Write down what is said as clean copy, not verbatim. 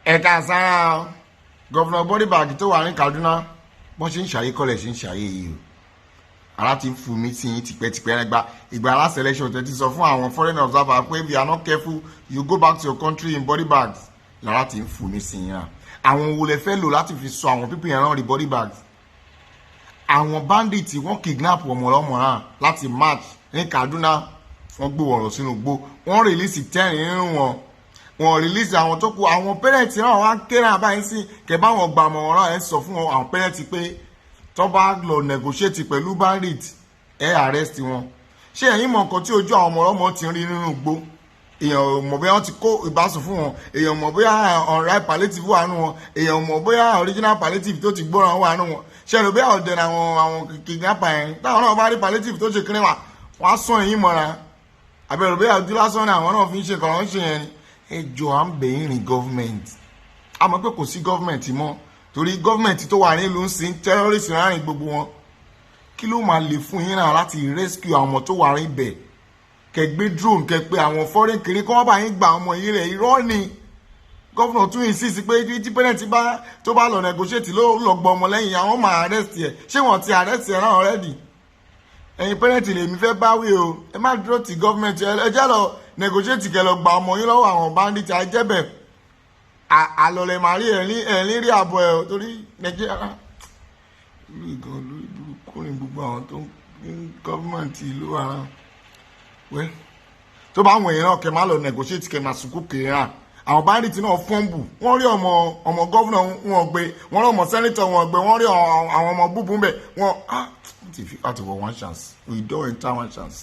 ẹ̀ka sára gọ́vùnà Bọ́dìbàg tó wà ní Kaduna bọ́n ṣe ń ṣàyè kọ́lẹ̀ ṣe ń ṣàyè yìí o ara ti ń fún mi sí yín tipẹ́tipẹ́ ẹgbà ìgbà last election tẹ́ ti sọ fún àwọn foreign observer pé if you are not careful you go back to your country in body bags lára ti ń fún mi sí yín àwọn wo lẹ fẹ́ lò láti fi sọ àwọn pípín ẹran rí body bags àwọn bandits wọ́n kidnap ọmọ ọlọ́mọ náà láti march ní Kaduna wọ́n gbé wọ̀rọ̀ sínú gbó wọ́n release 10 nínú wọn wọ́n release àwọn tó kù àwọn parents náà wá kéré àbáyé sí kẹbá wọn gbà mọ̀ ọ̀rọ̀ ẹ̀ sọ fún àwọn parents pé tó bá lọ negotiate pẹ̀lú bandit arrest wọn ṣé ẹ̀yin mọ̀ nǹkan tí ojú àwọn ọmọ ọlọ́mọ ti rí nínú igbó èèyàn mọ̀ bóyá wọ́n ti kó ìbásùn fún wọn èèyàn mọ̀ bóyá unripe palliative wà nù wọn èèyàn mọ̀ bóyá original palliative tó ti gbóran wà nù wọn ṣe rò bóyá ọ̀dẹ̀ àwọn kidnapper yẹn táwọn náà bá rí palliative tó ṣe kéré wà wọ́n á sún ẹ̀yìn mọ́ra àbẹ̀rẹ̀ bóyá ojú lásán ni àwọn náà fi ń ṣe kọ̀ọ̀rọ̀ ń ṣe yẹn ni ẹjọ́ à ń bẹ̀yìn rìn gọ́fìmẹ̀ntì àmọ́ pé kò sí gọ́fìmẹ̀ntì mọ́ torí gọ́fìmẹ̀ntì tó wà nílùú ń sin terrorist láàrin gbogbo wọn kí ló máa lè fún yín náà láti rescue àwọn ọmọ tó wà ní ibẹ̀ kẹgbẹ́ drone kẹpẹ́ àwọn foreign kiri kọ́ wọ́n bá yín gba ọmọ yìí rẹ̀ irọ́ ni gọ́fìnà tún insist pé tí parent tó bá lọ negotiate ló lọ gbọ́ ọmọ lẹ́yìn àwọn máa arrest ẹ̀ ṣé wọ́n ti arrest ẹ̀ náà already ẹ̀yin parent lèmi fẹ́ báwí o ẹ má dúró ti gọ́fìmẹ̀ntì ẹ jẹ́ lọ negotiate kẹ lọ gba ọmọ yín lọ́wọ́ àwọn bandit àjẹbẹ̀ àlọ́lẹ̀ màrí ẹ̀rín rí àbọ̀ ẹ̀ torí nàìjíríà lórí gan lórí burúkú ní gbogbo àwọn tó ń gọ́fìmẹ̀ntì ìlú ara wẹ́ tó bá wọ̀nyí náà kẹ má lọ negotiate kẹ má sùkú kéré hàn àwọn bandit náà fọ́ǹbù wọ́n rí ọmọ gọ́fìnà wọn gbé wọ́n rí ọmọ sẹ́nitọ̀ wọn gbé wọ́n rí àwọn ọmọ búbú bẹ̀ wọ́n ti fi àtiwọ̀ one chance we don't enter one chance.